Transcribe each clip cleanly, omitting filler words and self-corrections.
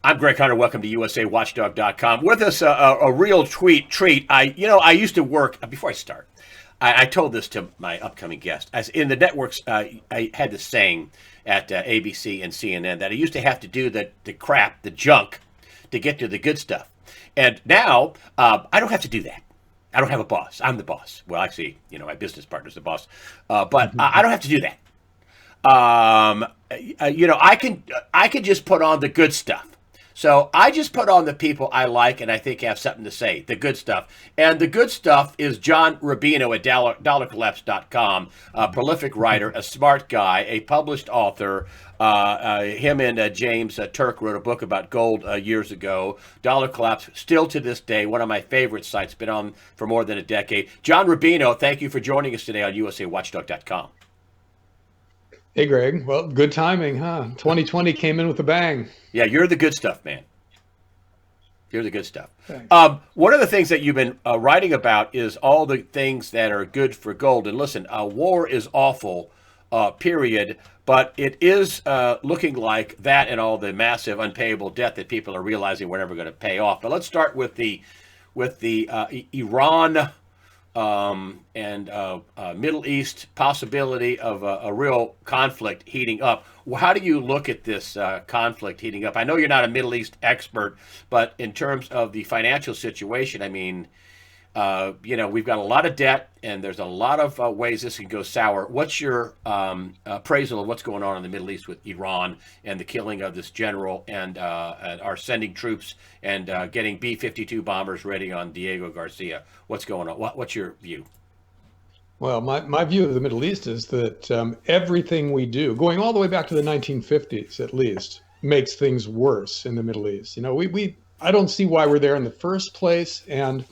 I'm Greg Hunter. Welcome to USAWatchdog.com. With us, a real treat. I used to work before I start. I told this to my upcoming guest. As in the networks, I had this saying at ABC and CNN that I used to have to do the crap, the junk, to get to the good stuff. And now I don't have to do that. I don't have a boss. I'm the boss. Well, actually, my business partner's the boss, but I don't have to do that. I can just put on the good stuff. So I just put on the people I like and I think have something to say, the good stuff. And the good stuff is John Rubino at dollarcollapse.com, a prolific writer, a smart guy, a published author. Him and James Turk wrote a book about gold years ago. Dollar Collapse, still to this day, one of my favorite sites, been on for more than a decade. John Rubino, thank you for joining us today on USAWatchdog.com. Hey, Greg. Well, good timing, huh? 2020 came in with a bang. Yeah, you're the good stuff, man. You're the good stuff. Thanks. One of the things that you've been writing about is all the things that are good for gold. And listen, war is awful, period. But it is looking like that and all the massive unpayable debt that people are realizing we're never going to pay off. But let's start with the Iran and Middle East possibility of a real conflict heating up. Well, how do you look at this conflict heating up? I know you're not a Middle East expert, but in terms of the financial situation, I mean, we've got a lot of debt, and there's a lot of ways this can go sour. What's your appraisal of what's going on in the Middle East with Iran and the killing of this general and our sending troops and getting B-52 bombers ready on Diego Garcia? What's going on? What's your view? Well, my view of the Middle East is that everything we do, going all the way back to the 1950s at least, makes things worse in the Middle East. I don't see why we're there in the first place, and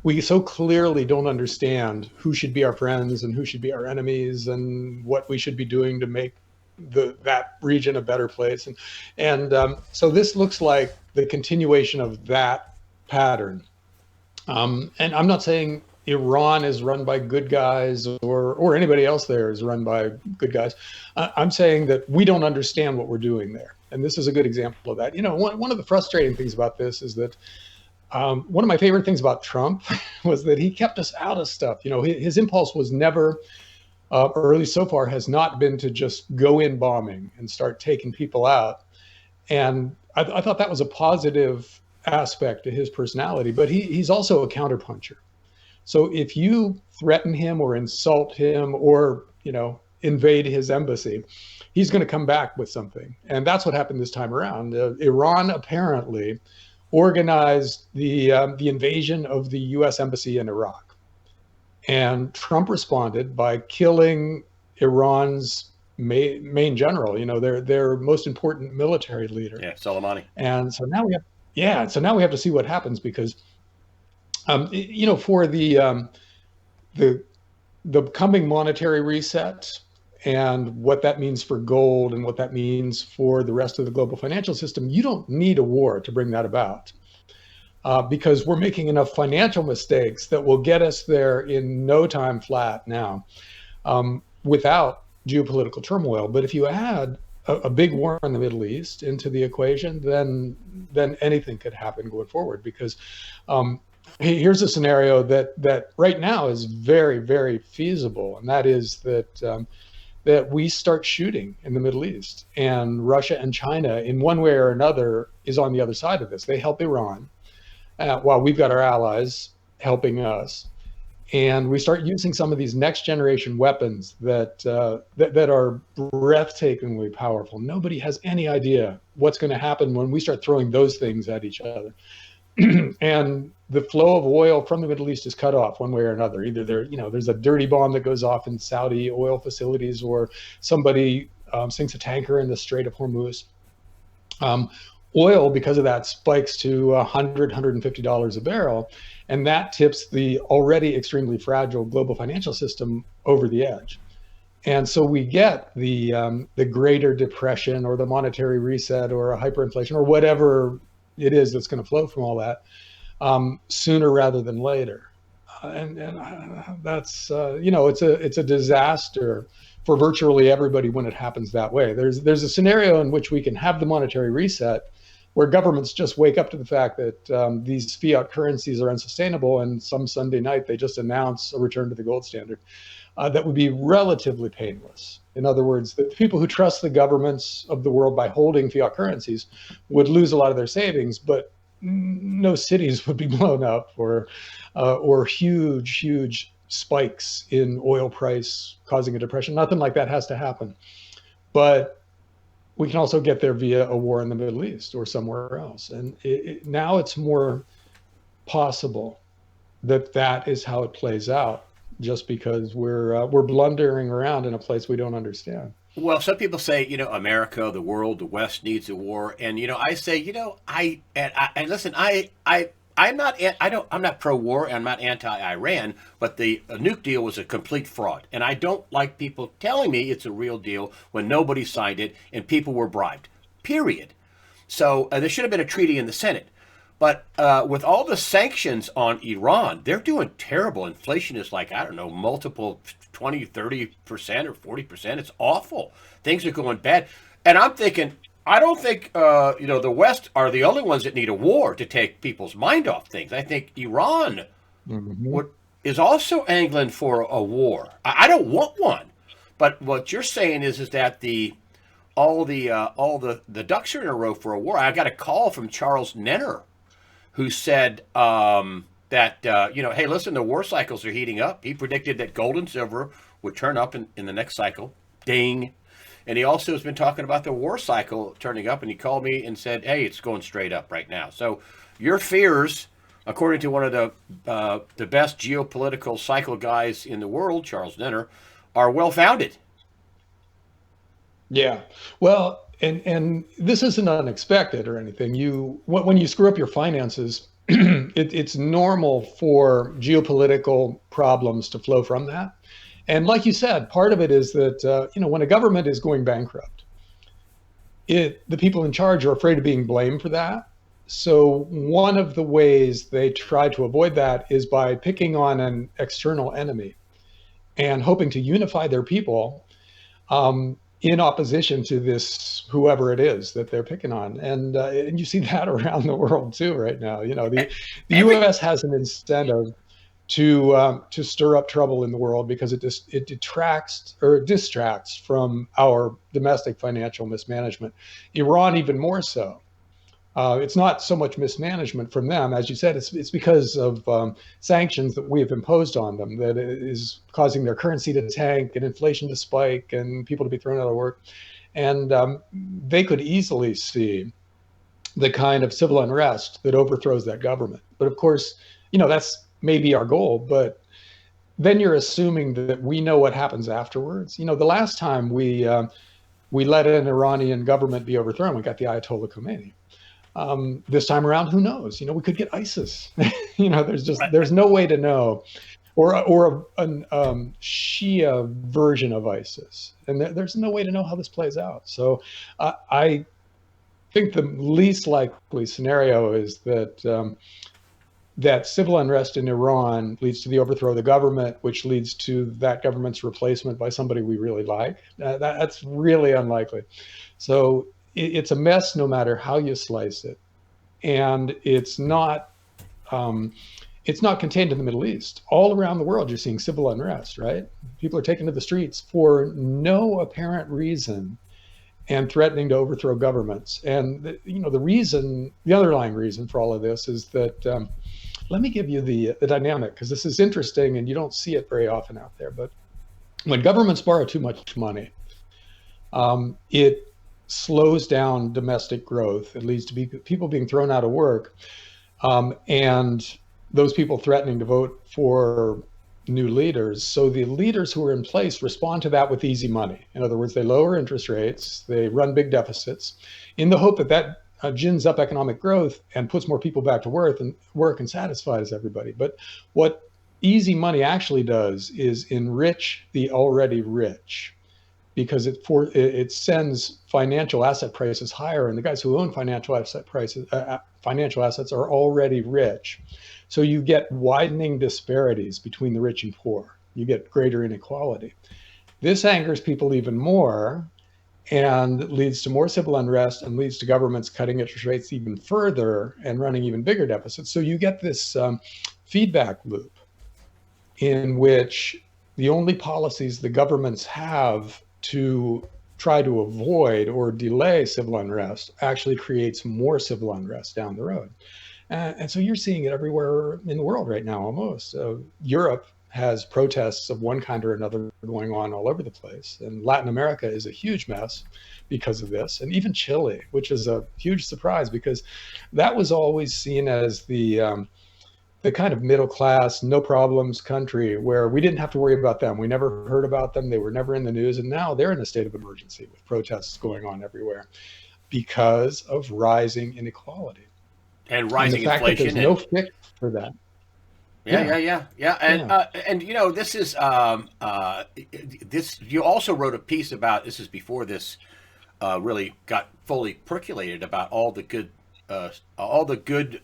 we so clearly don't understand who should be our friends and who should be our enemies and what we should be doing to make that region a better place. So this looks like the continuation of that pattern. And I'm not saying Iran is run by good guys or anybody else there is run by good guys. I'm saying that we don't understand what we're doing there. And this is a good example of that. One of the frustrating things about this is that one of my favorite things about Trump was that he kept us out of stuff. His impulse was never, or at least so far, has not been to just go in bombing and start taking people out. And I thought that was a positive aspect to his personality, but he's also a counterpuncher. So if you threaten him or insult him or, invade his embassy, he's going to come back with something. And that's what happened this time around. Iran apparently organized the invasion of the U.S. embassy in Iraq. And Trump responded by killing Iran's main general, their most important military leader. Yeah, Soleimani. And so now we have to see what happens because, for the coming monetary reset and what that means for gold and what that means for the rest of the global financial system, you don't need a war to bring that about. Because we're making enough financial mistakes that will get us there in no time flat now, without geopolitical turmoil. But if you add a big war in the Middle East into the equation, then anything could happen going forward. Because here's a scenario that right now is very, very feasible, and that is that we start shooting in the Middle East, and Russia and China, in one way or another, is on the other side of this. They help Iran. While we've got our allies helping us, and we start using some of these next generation weapons that are breathtakingly powerful. Nobody has any idea what's going to happen when we start throwing those things at each other. And the flow of oil from the Middle East is cut off one way or another. Either there's a dirty bomb that goes off in Saudi oil facilities, or somebody sinks a tanker in the Strait of Hormuz. Oil, because of that, spikes to $100, $150 a barrel, and that tips the already extremely fragile global financial system over the edge. And so we get the greater depression or the monetary reset or a hyperinflation or whatever it is that's going to flow from all that sooner rather than later. And that's it's a disaster for virtually everybody when it happens that way. There's a scenario in which we can have the monetary reset, where governments just wake up to the fact that these fiat currencies are unsustainable, and some Sunday night they just announce a return to the gold standard, that would be relatively painless. In other words, the people who trust the governments of the world by holding fiat currencies would lose a lot of their savings, but no cities would be blown up, or huge spikes in oil price causing a depression. Nothing like that has to happen. But we can also get there via a war in the Middle East or somewhere else. And now it's more possible that that is how it plays out, just because we're blundering around in a place we don't understand. Well, some people say, America, the world, the West needs a war, and I say, and listen, I'm not, I'm not pro-war, I'm not anti-Iran, but the nuke deal was a complete fraud, and I don't like people telling me it's a real deal when nobody signed it and people were bribed. Period. So there should have been a treaty in the Senate. But with all the sanctions on Iran, they're doing terrible. Inflation is like, I don't know, multiple 20, 30% or 40%. It's awful. Things are going bad. And I'm thinking, I don't think, the West are the only ones that need a war to take people's mind off things. I think Iran Mm-hmm. would, is also angling for a war. I don't want one. But what you're saying is that all the ducks are in a row for a war. I got a call from Charles Nenner, who said that, hey, listen, the war cycles are heating up. He predicted that gold and silver would turn up in the next cycle. Ding. And he also has been talking about the war cycle turning up, and he called me and said, hey, it's going straight up right now. So your fears, according to one of the best geopolitical cycle guys in the world, Charles Nenner, are well founded. Yeah. Well, and this isn't unexpected or anything. When you screw up your finances, it's normal for geopolitical problems to flow from that. And like you said, part of it is that when a government is going bankrupt, the people in charge are afraid of being blamed for that. So one of the ways they try to avoid that is by picking on an external enemy and hoping to unify their people, in opposition to this whoever it is that they're picking on. And you see that around the world too right now. The Every U.S. has an incentive to stir up trouble in the world because it detracts or distracts from our domestic financial mismanagement. Iran even more so. It's not so much mismanagement from them, as you said. It's because of sanctions that we have imposed on them that is causing their currency to tank and inflation to spike and people to be thrown out of work. And they could easily see the kind of civil unrest that overthrows that government. But of course, that's maybe our goal. But then you're assuming that we know what happens afterwards. The last time we let an Iranian government be overthrown, we got the Ayatollah Khomeini. This time around, who knows? We could get ISIS. There's no way to know, or an Shia version of ISIS, and there's no way to know how this plays out. So I think the least likely scenario is that civil unrest in Iran leads to the overthrow of the government, which leads to that government's replacement by somebody we really like. That's really unlikely. So it's a mess no matter how you slice it, and it's not contained in the Middle East. All around the world, you're seeing civil unrest, right? People are taking to the streets for no apparent reason and threatening to overthrow governments. And the underlying reason for all of this is that. Let me give you the dynamic, because this is interesting and you don't see it very often out there. But when governments borrow too much money, it slows down domestic growth. It leads to people being thrown out of work, and those people threatening to vote for new leaders. So the leaders who are in place respond to that with easy money. In other words, they lower interest rates, they run big deficits in the hope that gins up economic growth and puts more people back to work and satisfies everybody. But what easy money actually does is enrich the already rich, because it sends financial asset prices higher, and the guys who own financial assets are already rich. So you get widening disparities between the rich and poor. You get greater inequality. This angers people even more, and leads to more civil unrest and leads to governments cutting interest rates even further and running even bigger deficits. So you get this feedback loop in which the only policies the governments have to try to avoid or delay civil unrest actually creates more civil unrest down the road. And so you're seeing it everywhere in the world right now, almost. Europe has protests of one kind or another going on all over the place. And Latin America is a huge mess because of this. And even Chile, which is a huge surprise because that was always seen as the kind of middle class, no problems country where we didn't have to worry about them. We never heard about them. They were never in the news. And now they're in a state of emergency with protests going on everywhere because of rising inequality. And rising and the fact inflation. that there's no fix for that. Yeah. And you know, this is this. You also wrote a piece about this is before this really got fully percolated about all the good,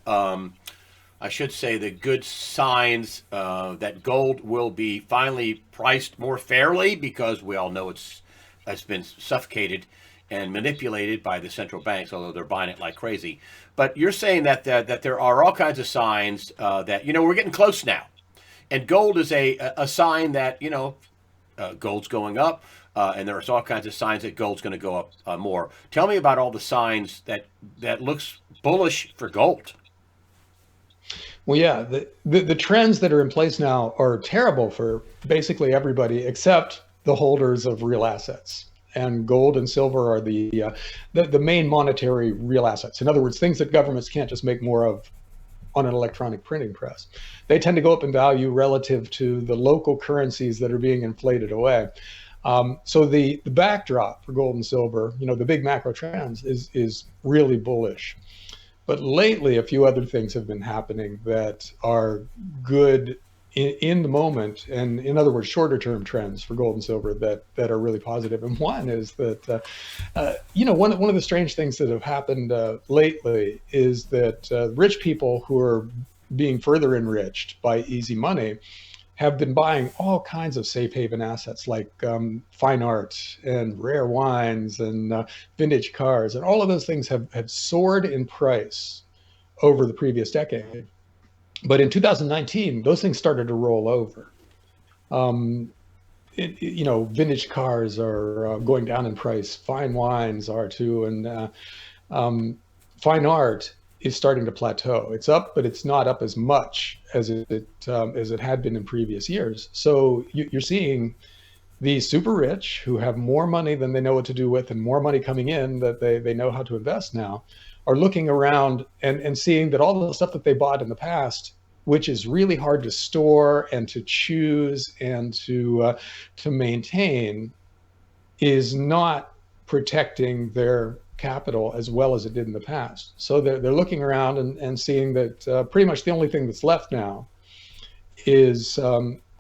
I should say, the good signs that gold will be finally priced more fairly, because we all know it's been suffocated and manipulated by the central banks, although they're buying it like crazy. But you're saying that there are all kinds of signs that, you know, we're getting close now. And gold is a sign that, you know, gold's going up, and there's all kinds of signs that gold's going to go up more. Tell me about all the signs that looks bullish for gold. Well, yeah, the trends that are in place now are terrible for basically everybody except the holders of real assets. And gold and silver are the main monetary real assets. In other words, things that governments can't just make more of on an electronic printing press. They tend to go up in value relative to the local currencies that are being inflated away. So the backdrop for gold and silver, you know, the big macro trends is really bullish. But lately, a few other things have been happening that are good in the moment, and in other words, shorter term trends for gold and silver that are really positive. And one is that, you know, one of the strange things that have happened lately is that rich people who are being further enriched by easy money have been buying all kinds of safe haven assets like fine art and rare wines and vintage cars. And all of those things have soared in price over the previous decade. But in 2019, those things started to roll over. You know, vintage cars are going down in price. Fine wines are too. And fine art is starting to plateau. It's up, but it's not up as much as it had been in previous years. So you're seeing the super rich who have more money than they know what to do with, and more money coming in that they know how to invest now, are looking around and seeing that all the stuff that they bought in the past, which is really hard to store and to choose and to maintain, is not protecting their capital as well as it did in the past. So they're looking around and seeing that pretty much the only thing that's left now is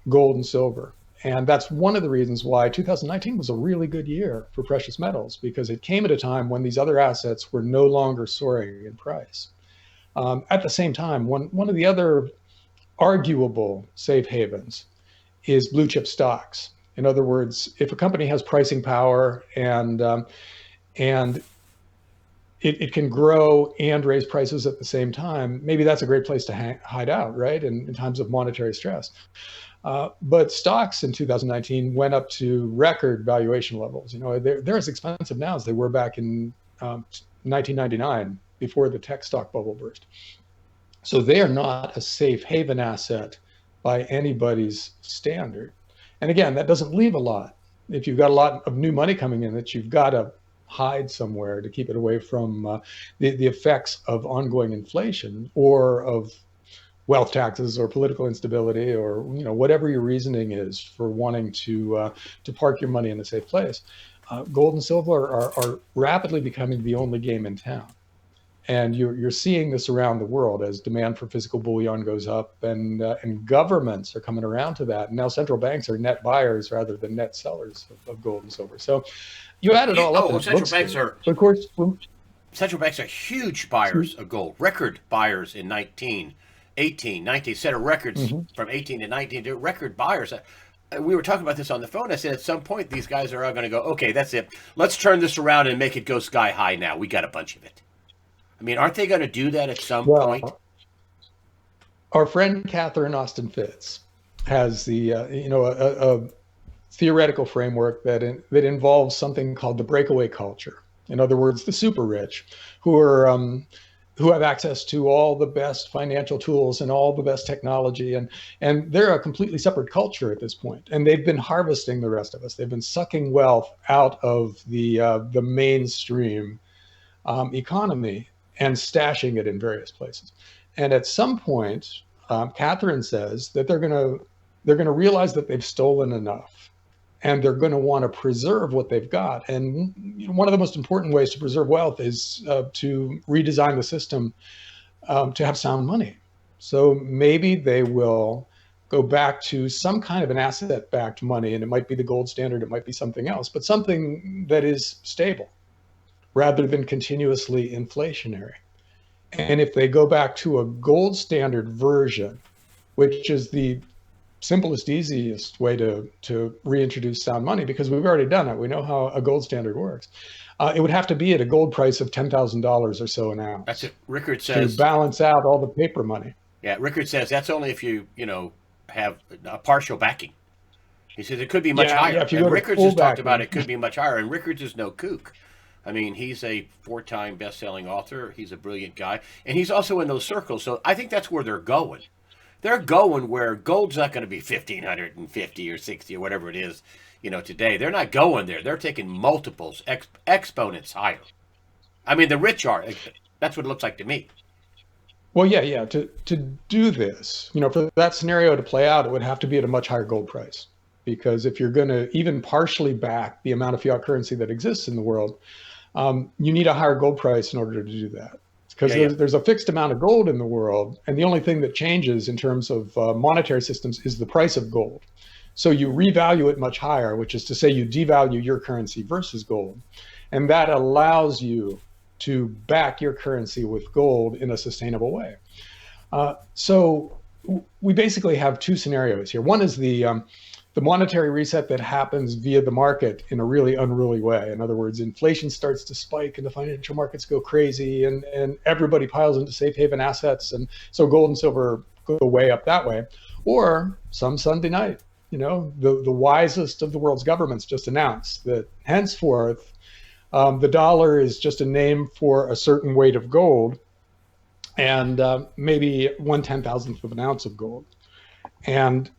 gold and silver. And that's one of the reasons why 2019 was a really good year for precious metals, because it came at a time when these other assets were no longer soaring in price. At the same time, one of the other arguable safe havens is blue chip stocks. In other words, if a company has pricing power and it can grow and raise prices at the same time, maybe that's a great place to hide out, right? In times of monetary stress. But stocks in 2019 went up to record valuation levels. You know, they're as expensive now as they were back in 1999, before the tech stock bubble burst. So they are not a safe haven asset by anybody's standard. And again, that doesn't leave a lot. If you've got a lot of new money coming in that you've got to hide somewhere to keep it away from the effects of ongoing inflation or of wealth taxes or political instability, or, you know, whatever your reasoning is for wanting to park your money in a safe place. Gold and silver are rapidly becoming the only game in town. And you're seeing this around the world as demand for physical bullion goes up, and governments are coming around to that. And now central banks are net buyers rather than net sellers of gold and silver. So you add it all up. And central banks are, of course, central banks are huge buyers of gold, record buyers in 19, 18, 19, set of records from 18 to 19, they're record buyers. we were talking about this on the phone. I said at some point these guys are all going to go, okay, that's it. Let's turn this around and make it go sky high now. We got a bunch of it. I mean, aren't they going to do that at some point? Well, our friend Catherine Austin Fitts has the a theoretical framework that involves something called the breakaway culture. In other words, the super rich, who are who have access to all the best financial tools and all the best technology, and they're a completely separate culture at this point. And they've been harvesting the rest of us. They've been sucking wealth out of the mainstream economy and stashing it in various places. And at some point, Catherine says that they're gonna realize that they've stolen enough, and they're going to want to preserve what they've got. And one of the most important ways to preserve wealth is to redesign the system to have sound money. So maybe they will go back to some kind of an asset-backed money, and it might be the gold standard, it might be something else, but something that is stable rather than continuously inflationary. And if they go back to a gold standard version, which is the simplest, easiest way to reintroduce sound money, because we've already done it. We know how a gold standard works. It would have to be at a gold price of $10,000 or so an ounce. That's it. Rickard to says. balance out all the paper money. Yeah, Rickard says that's only if you have a partial backing. He says it could be much higher. Yeah, if you And go to Rickards full has talked backing. about it could be much higher. And Rickards is no kook. I mean, he's a 4-time best-selling author. He's a brilliant guy, and he's also in those circles. So I think that's where they're going. They're going where gold's not going to be 1,550 or 60 or whatever it is, today. They're not going there. They're taking multiples, exponents higher. I mean, the rich are. That's what it looks like to me. Well, yeah. To do this, for that scenario to play out, it would have to be at a much higher gold price. Because if you're going to even partially back the amount of fiat currency that exists in the world, you need a higher gold price in order to do that. Because there's a fixed amount of gold in the world, and the only thing that changes in terms of monetary systems is the price of gold. So you revalue it much higher, which is to say you devalue your currency versus gold. And that allows you to back your currency with gold in a sustainable way. So we basically have two scenarios here. One is the monetary reset that happens via the market in a really unruly way. In other words, inflation starts to spike and the financial markets go crazy, and everybody piles into safe haven assets. And so gold and silver go way up that way. Or some Sunday night, the wisest of the world's governments just announced that henceforth, the dollar is just a name for a certain weight of gold, and maybe 1/10,000th of an ounce of gold. And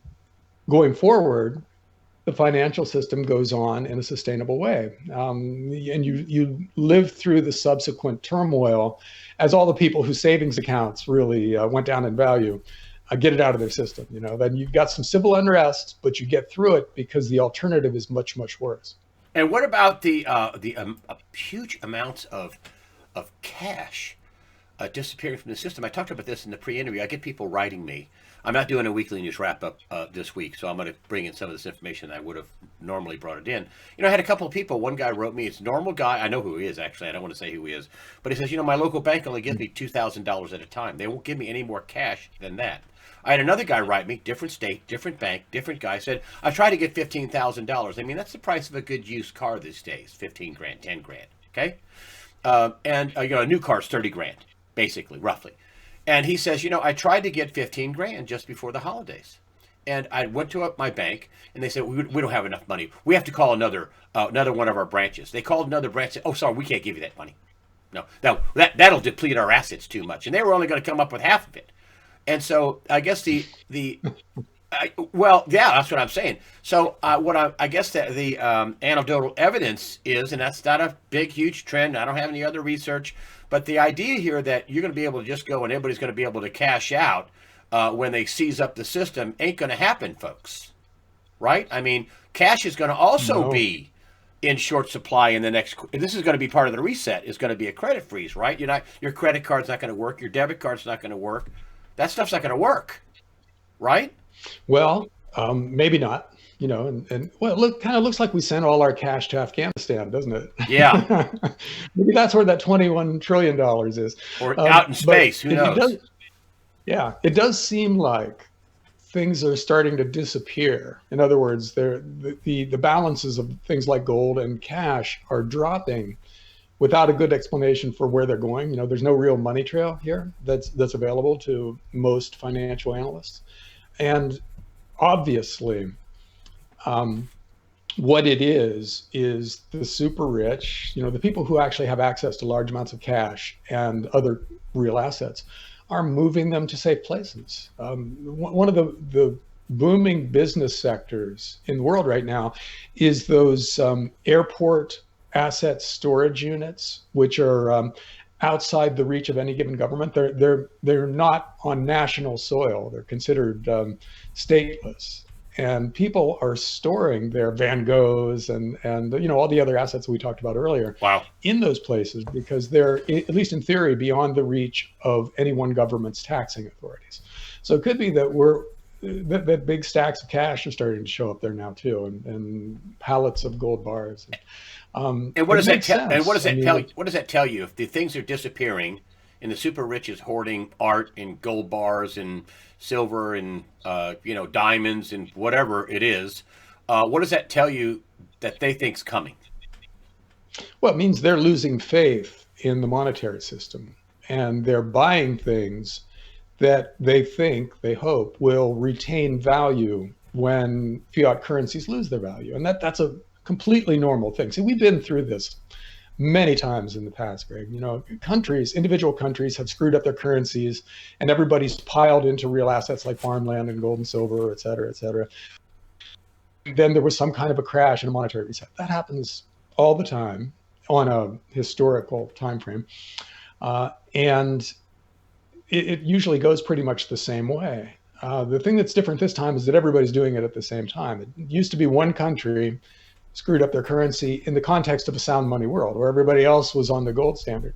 going forward, the financial system goes on in a sustainable way. And you live through the subsequent turmoil as all the people whose savings accounts really went down in value get it out of their system. Then you've got some civil unrest, but you get through it because the alternative is much, much worse. And what about the huge amounts of cash disappearing from the system? I talked about this in the pre-interview. I get people writing me. I'm not doing a weekly news wrap-up this week, so I'm going to bring in some of this information I would have normally brought it in. I had a couple of people. One guy wrote me. It's a normal guy. I know who he is, actually. I don't want to say who he is. But he says, my local bank only gives me $2,000 at a time. They won't give me any more cash than that. I had another guy write me, different state, different bank, different guy, said, I tried to get $15,000. I mean, that's the price of a good used car these days, 15 grand, 10 grand, okay? And a new car's 30 grand, basically, roughly. And he says, I tried to get 15 grand just before the holidays. And I went to my bank, and they said, we don't have enough money. We have to call another one of our branches. They called another branch and said, oh, sorry, we can't give you that money. No, that'll deplete our assets too much. And they were only going to come up with half of it. And so I guess well, yeah, that's what I'm saying. So I guess that the anecdotal evidence is, and that's not a big, huge trend. I don't have any other research, but the idea here that you're going to be able to just go and everybody's going to be able to cash out when they seize up the system ain't going to happen, folks. Right? I mean, cash is going to also be in short supply in the next. This is going to be part of the reset. Is going to be a credit freeze, right? Your credit card's not going to work. Your debit card's not going to work. That stuff's not going to work, right? Well, maybe not. And well, it kind of looks like we sent all our cash to Afghanistan, doesn't it? Yeah. Maybe that's where that $21 trillion is. Or out in space, who knows? It does seem like things are starting to disappear. In other words, the balances of things like gold and cash are dropping without a good explanation for where they're going. There's no real money trail here that's available to most financial analysts. And obviously, what it is the super rich, the people who actually have access to large amounts of cash and other real assets, are moving them to safe places. One of the booming business sectors in the world right now is those airport asset storage units, which are outside the reach of any given government. They're not on national soil. They're considered stateless. And people are storing their Van Goghs and all the other assets that we talked about earlier. Wow. In those places, because they're, at least in theory, beyond the reach of any one government's taxing authorities. So it could be that that big stacks of cash are starting to show up there now too, and pallets of gold bars. And what does that tell? And what does that tell? What does that tell you? If the things are disappearing, and the super rich is hoarding art and gold bars and silver and diamonds and whatever it is, what does that tell you that they think's coming? Well, it means they're losing faith in the monetary system, and they're buying things that they hope will retain value when fiat currencies lose their value. And that's a completely normal thing. See, we've been through this many times in the past, Greg. Individual countries have screwed up their currencies, and everybody's piled into real assets like farmland and gold and silver, et cetera, et cetera. Then there was some kind of a crash and a monetary reset. That happens all the time on a historical time frame. And it usually goes pretty much the same way. The thing that's different this time is that everybody's doing it at the same time. It used to be one country screwed up their currency in the context of a sound money world where everybody else was on the gold standard.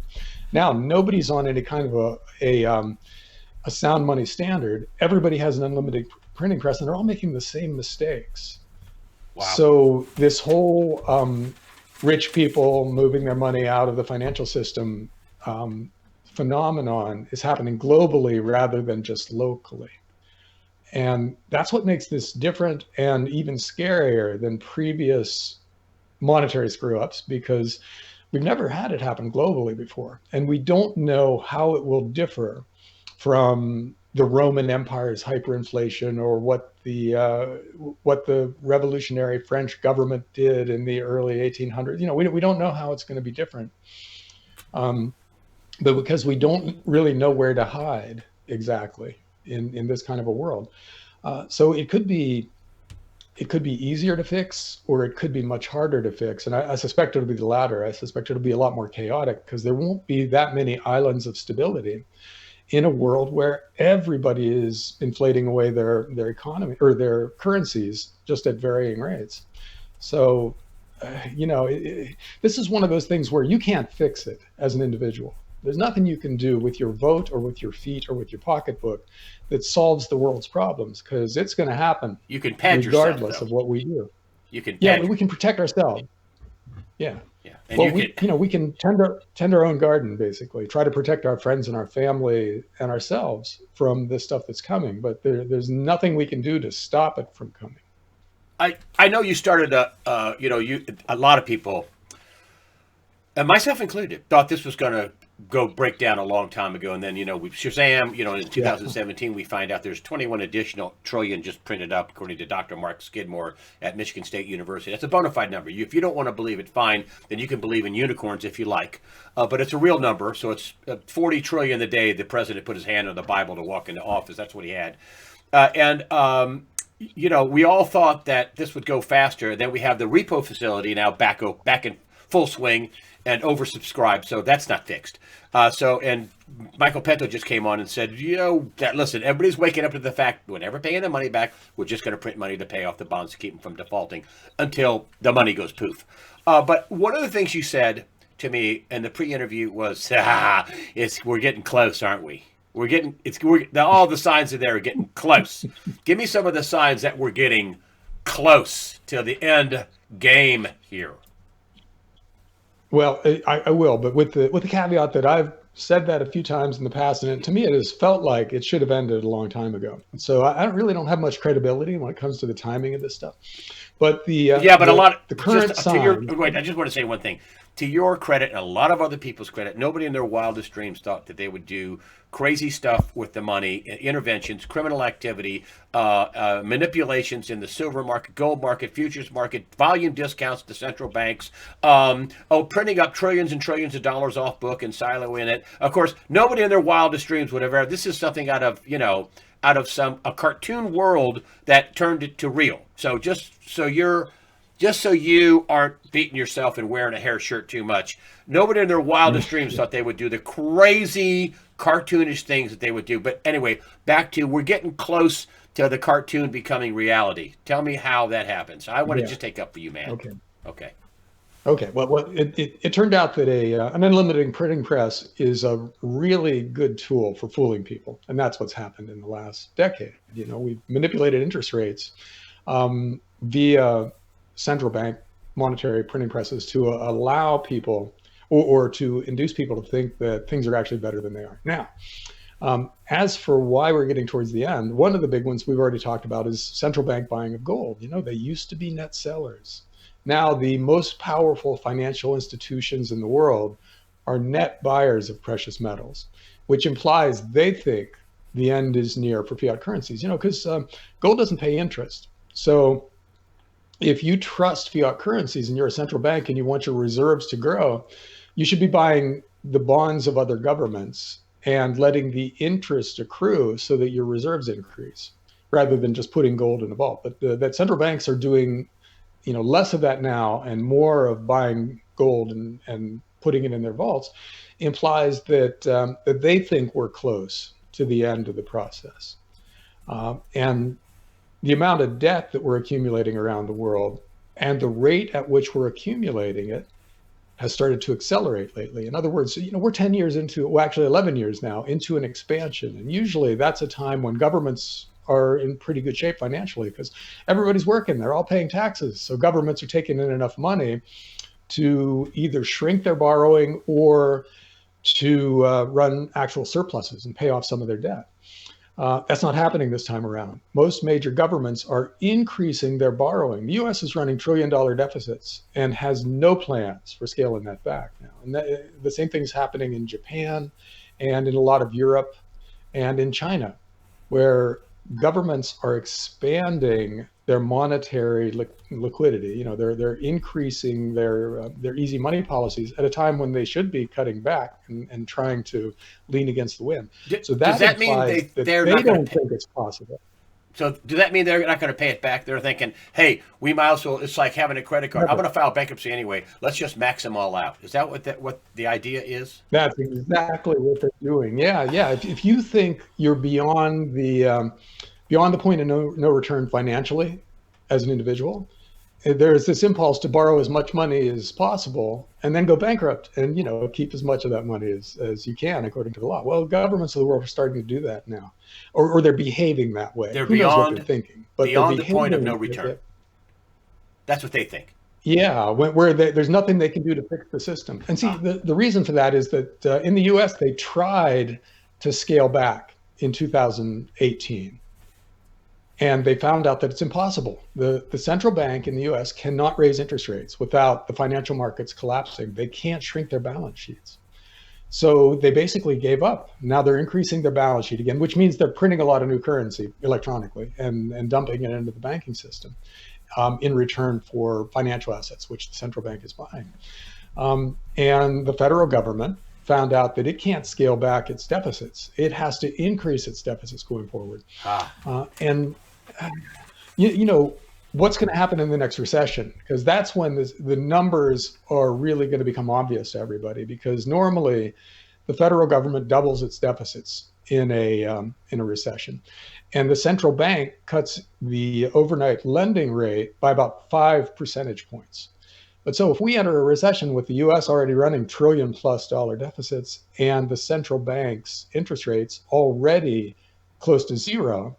Now nobody's on any kind of a sound money standard. Everybody has an unlimited printing press, and they're all making the same mistakes. Wow. So this whole rich people moving their money out of the financial system phenomenon is happening globally rather than just locally. And that's what makes this different and even scarier than previous monetary screw-ups, because we've never had it happen globally before. And we don't know how it will differ from the Roman Empire's hyperinflation or what the revolutionary French government did in the early 1800s. We don't know how it's going to be different. But because we don't really know where to hide exactly in this kind of a world. So it could be easier to fix, or it could be much harder to fix. And I suspect it'll be the latter. I suspect it'll be a lot more chaotic, because there won't be that many islands of stability in a world where everybody is inflating away their economy or their currencies just at varying rates. So, this is one of those things where you can't fix it as an individual. There's nothing you can do with your vote or with your feet or with your pocketbook that solves the world's problems, because it's going to happen. You can pad regardless yourself, of what we do. You can. We can protect ourselves. Yeah. Yeah. And well, we can tend our own garden, basically. Try to protect our friends and our family and ourselves from the stuff that's coming. But there's nothing we can do to stop it from coming. I know you started a lot of people, and myself included, thought this was going to go break down a long time ago, and then we Shazam, in 2017 we find out there's 21 additional trillion just printed up, according to Dr. Mark Skidmore at Michigan State University. That's a bona fide number. If you don't want to believe it, fine, then you can believe in unicorns if you like, but it's a real number. So it's 40 trillion the day the president put his hand on the Bible to walk into office. That's what he had, we all thought that this would go faster. Then we have the repo facility now back in full swing and oversubscribed, so that's not fixed. And Michael Pinto just came on and said, listen, everybody's waking up to the fact we're never paying the money back. We're just going to print money to pay off the bonds to keep them from defaulting until the money goes poof. But one of the things you said to me in the pre-interview was, we're getting close, aren't we? All the signs are there are getting close. Give me some of the signs that we're getting close to the end game here. Well, I will, but with the caveat that I've said that a few times in the past, and to me, it has felt like it should have ended a long time ago. So I really don't have much credibility when it comes to the timing of this stuff. But Yeah, but a lot the just current to your sign, wait. I just want to say one thing. To your credit, and a lot of other people's credit, nobody in their wildest dreams thought that they would do crazy stuff with the money, interventions, criminal activity, manipulations in the silver market, gold market, futures market, volume discounts to central banks, printing up trillions and trillions of dollars off book and silo in it. Of course, nobody in their wildest dreams would have ever. This is something out of out of some a cartoon world that turned it to real. So just so you aren't beating yourself and wearing a hair shirt too much, nobody in their wildest dreams thought they would do the crazy cartoonish things that they would do. But anyway, back to we're getting close to the cartoon becoming reality. Tell me how that happens. I want to yeah, just take up for you, man. okay. Okay. Okay, well, it turned out that an unlimited printing press is a really good tool for fooling people, and that's what's happened in the last decade. We've manipulated interest rates via central bank monetary printing presses to allow people or to induce people to think that things are actually better than they are now. As for why we're getting towards the end, one of the big ones we've already talked about is central bank buying of gold. They used to be net sellers. Now, the most powerful financial institutions in the world are net buyers of precious metals, which implies they think the end is near for fiat currencies, because gold doesn't pay interest. So if you trust fiat currencies and you're a central bank and you want your reserves to grow, you should be buying the bonds of other governments and letting the interest accrue so that your reserves increase rather than just putting gold in the vault. But that central banks are doing less of that now and more of buying gold and putting it in their vaults implies that they think we're close to the end of the process. And the amount of debt that we're accumulating around the world and the rate at which we're accumulating it has started to accelerate lately. In other words, we're 10 years into, well, actually 11 years now into an expansion. And usually that's a time when governments are in pretty good shape financially because everybody's working, they're all paying taxes. So governments are taking in enough money to either shrink their borrowing or to run actual surpluses and pay off some of their debt. That's not happening this time around. Most major governments are increasing their borrowing. The US is running trillion-dollar deficits and has no plans for scaling that back now. And the same thing's happening in Japan and in a lot of Europe and in China, where governments are expanding their monetary liquidity. They're increasing their easy money policies at a time when they should be cutting back and trying to lean against the wind. So Does that mean implies that they're they not going don't to pay? think it's possible. So does that mean they're not going to pay it back? They're thinking, hey, we might as well. It's like having a credit card. I'm Never. going to file bankruptcy anyway. Let's just max them all out. Is that what the idea is? That's exactly what they're doing. Yeah, yeah. If you think you're beyond the point of no return financially as an individual, there's this impulse to borrow as much money as possible and then go bankrupt and keep as much of that money as you can according to the law. Well, governments of the world are starting to do that now, or they're behaving that way. They're Who knows what they're thinking? But beyond the point of no return. That's what they think. Yeah, where there's nothing they can do to fix the system. And see, the reason for that is that in the US, they tried to scale back in 2018. And they found out that it's impossible. The central bank in the US cannot raise interest rates without the financial markets collapsing. They can't shrink their balance sheets. So they basically gave up. Now they're increasing their balance sheet again, which means they're printing a lot of new currency electronically and dumping it into the banking system in return for financial assets, which the central bank is buying. And the federal government found out that it can't scale back its deficits. It has to increase its deficits going forward. And what's going to happen in the next recession? Because that's when the numbers are really going to become obvious to everybody. Because normally, the federal government doubles its deficits in a recession, and the central bank cuts the overnight lending rate by about 5 percentage points. But so if we enter a recession with the US already running trillion-plus-dollar deficits and the central bank's interest rates already close to zero,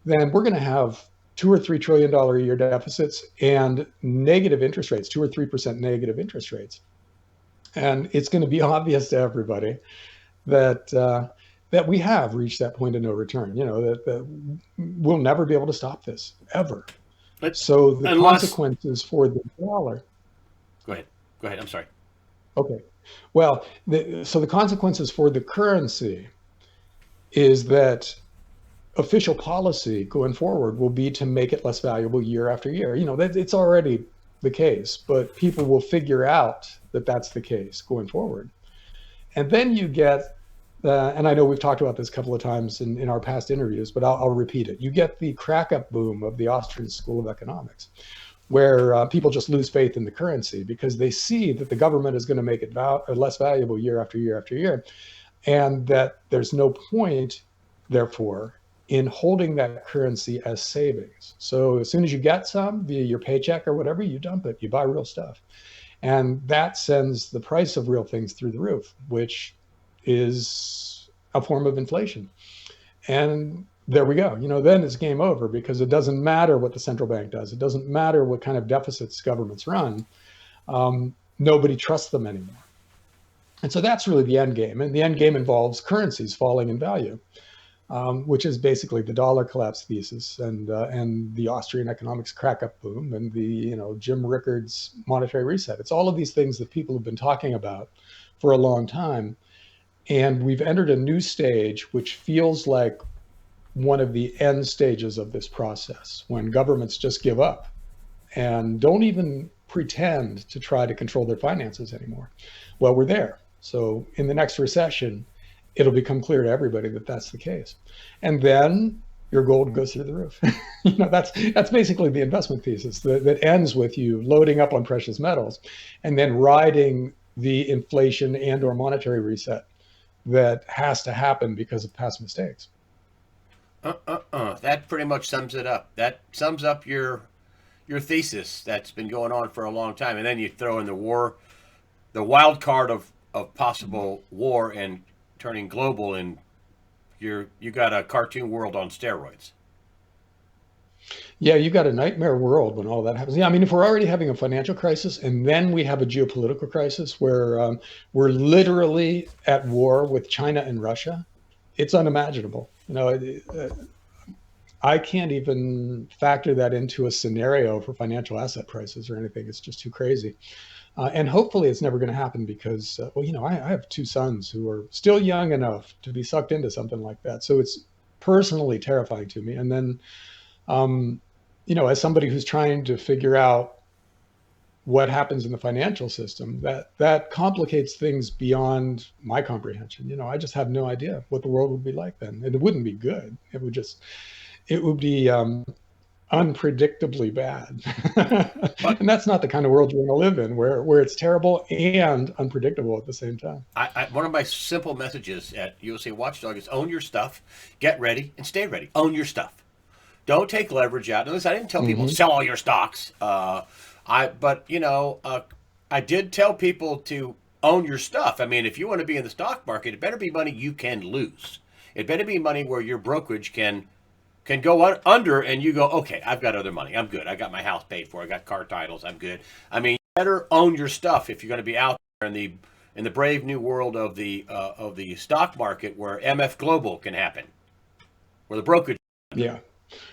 then we're going to have $2 or $3 trillion a year deficits and negative interest rates, 2 or 3% negative interest rates. And it's going to be obvious to everybody that that we have reached that point of no return. That we'll never be able to stop this ever. But So the unless, consequences for the dollar. go ahead, go ahead. I'm sorry. Okay. Well, so the consequences for the currency is that official policy going forward will be to make it less valuable year after year. That it's already the case, but people will figure out that that's the case going forward. And then you get, and I know we've talked about this a couple of times in our past interviews, but I'll repeat it. You get the crack up boom of the Austrian School of Economics, where people just lose faith in the currency because they see that the government is going to make it less valuable year after year after year, and that there's no point, therefore, in holding that currency as savings. So as soon as you get some via your paycheck or whatever, you dump it, you buy real stuff. And that sends the price of real things through the roof, which is a form of inflation. And there we go. Then it's game over because it doesn't matter what the central bank does. It doesn't matter what kind of deficits governments run. Nobody trusts them anymore. And so that's really the end game. And the end game involves currencies falling in value, which is basically the dollar collapse thesis and the Austrian economics crack-up boom and the Jim Rickards monetary reset. It's all of these things that people have been talking about for a long time. And we've entered a new stage, which feels like one of the end stages of this process, when governments just give up and don't even pretend to try to control their finances anymore. Well, we're there. So in the next recession, it'll become clear to everybody that that's the case. And then your gold goes through the roof. That's basically the investment thesis that ends with you loading up on precious metals and then riding the inflation and or monetary reset that has to happen because of past mistakes. That pretty much sums it up. That sums up your thesis that's been going on for a long time, and then you throw in the war, the wild card of possible war and turning global, and you got a cartoon world on steroids. Yeah, you got a nightmare world when all that happens. Yeah, I mean, if we're already having a financial crisis and then we have a geopolitical crisis where we're literally at war with China and Russia, it's unimaginable. I can't even factor that into a scenario for financial asset prices or anything. It's just too crazy. And hopefully it's never going to happen because, I have two sons who are still young enough to be sucked into something like that. So it's personally terrifying to me. And then, as somebody who's trying to figure out what happens in the financial system, that complicates things beyond my comprehension. I just have no idea what the world would be like then. And it wouldn't be good. It would be unpredictably bad. But And that's not the kind of world you want to live in, where it's terrible and unpredictable at the same time. one of my simple messages at USA Watchdog is own your stuff, get ready, and stay ready. Own your stuff. Don't take leverage out. Notice I didn't tell people Hmm. sell all your stocks. I did tell people to own your stuff. I mean, if you want to be in the stock market, it better be money you can lose. It better be money where your brokerage can go under and you go, okay, I've got other money. I'm good. I got my house paid for. I got car titles. I'm good. I mean, you better own your stuff if you're going to be out there in the brave new world of the stock market where MF Global can happen, where the brokerage. Yeah.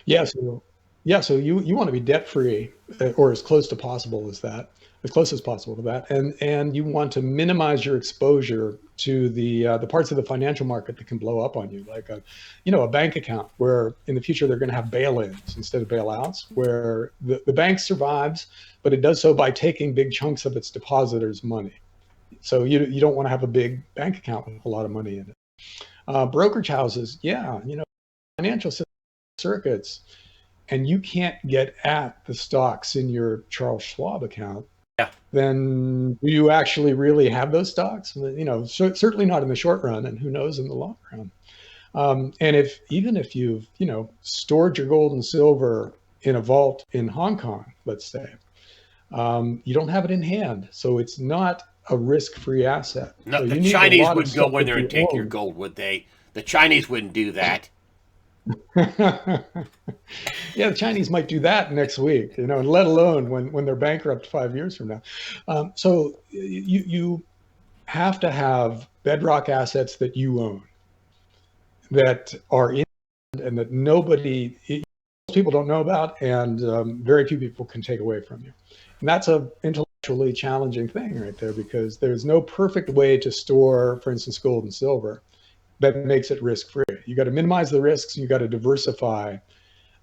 Yeah. So you want to be debt free or as close to possible as that, as close as possible to that, and you want to minimize your exposure to the parts of the financial market that can blow up on you, like a bank account where in the future they're going to have bail-ins instead of bailouts, where the bank survives, but it does so by taking big chunks of its depositors' money. So you don't want to have a big bank account with a lot of money in it. Brokerage houses, yeah, financial circuits, and you can't get at the stocks in your Charles Schwab account, Yeah. then do you actually really have those stocks? Certainly not in the short run, and who knows in the long run. And even if you've stored your gold and silver in a vault in Hong Kong, let's say, you don't have it in hand, so it's not a risk-free asset. No, So the you need a Chinese lot of wouldn't go stuff in that there and you take your own. gold, would they? The Chinese wouldn't do that. Yeah, the Chinese might do that next week, and let alone when they're bankrupt 5 years from now. So you have to have bedrock assets that you own that are in and that nobody, most people don't know about, and very few people can take away from you. And that's a intellectually challenging thing right there, because there's no perfect way to store, for instance, gold and silver that makes it risk free. You got to minimize the risks, and you got to diversify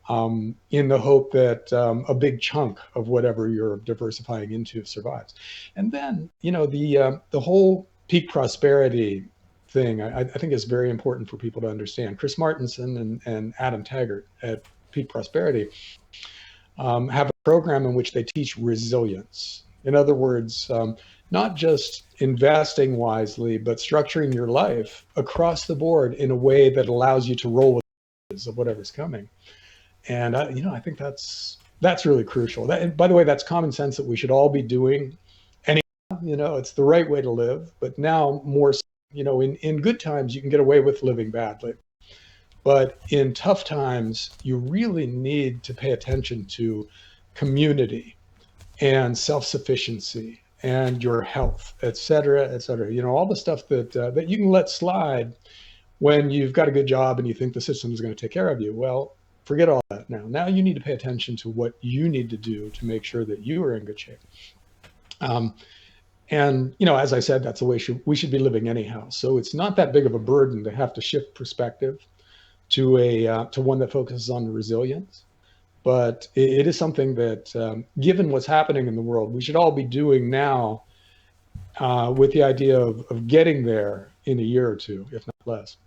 in the hope that a big chunk of whatever you're diversifying into survives. And then, the whole peak prosperity thing, I think is very important for people to understand. Chris Martenson and Adam Taggart at Peak Prosperity have a program in which they teach resilience. In other words, not just investing wisely, but structuring your life across the board in a way that allows you to roll with of whatever's coming. And I think that's really crucial. And by the way, that's common sense that we should all be doing. And it's the right way to live. But now more, in good times you can get away with living badly, but in tough times you really need to pay attention to community and self-sufficiency and your health, et cetera, et cetera. All the stuff that you can let slide when you've got a good job and you think the system is going to take care of you. Well, forget all that now. Now you need to pay attention to what you need to do to make sure that you are in good shape. And as I said, that's the way we should be living anyhow. So it's not that big of a burden to have to shift perspective to one that focuses on resilience. But it is something that, given what's happening in the world, we should all be doing now, with the idea of getting there in a year or two, if not less.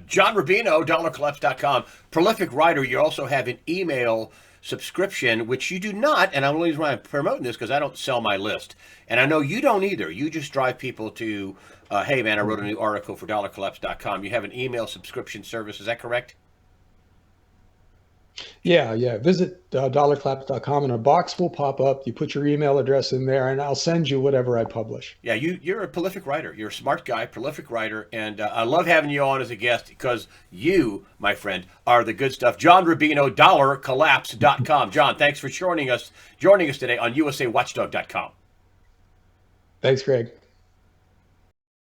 John Rubino, dollarcollapse.com, prolific writer. You also have an email subscription, which you do not, and I'm only promoting this because I don't sell my list. And I know you don't either. You just drive people to, hey man, I wrote a new article for dollarcollapse.com. You have an email subscription service, is that correct? Yeah. Visit dollarcollapse.com and a box will pop up. You put your email address in there and I'll send you whatever I publish. Yeah, you're a prolific writer. You're a smart guy, prolific writer, and I love having you on as a guest because you, my friend, are the good stuff. John Rubino, dollarcollapse.com. John, thanks for joining us today on USAWatchdog.com. Thanks, Greg.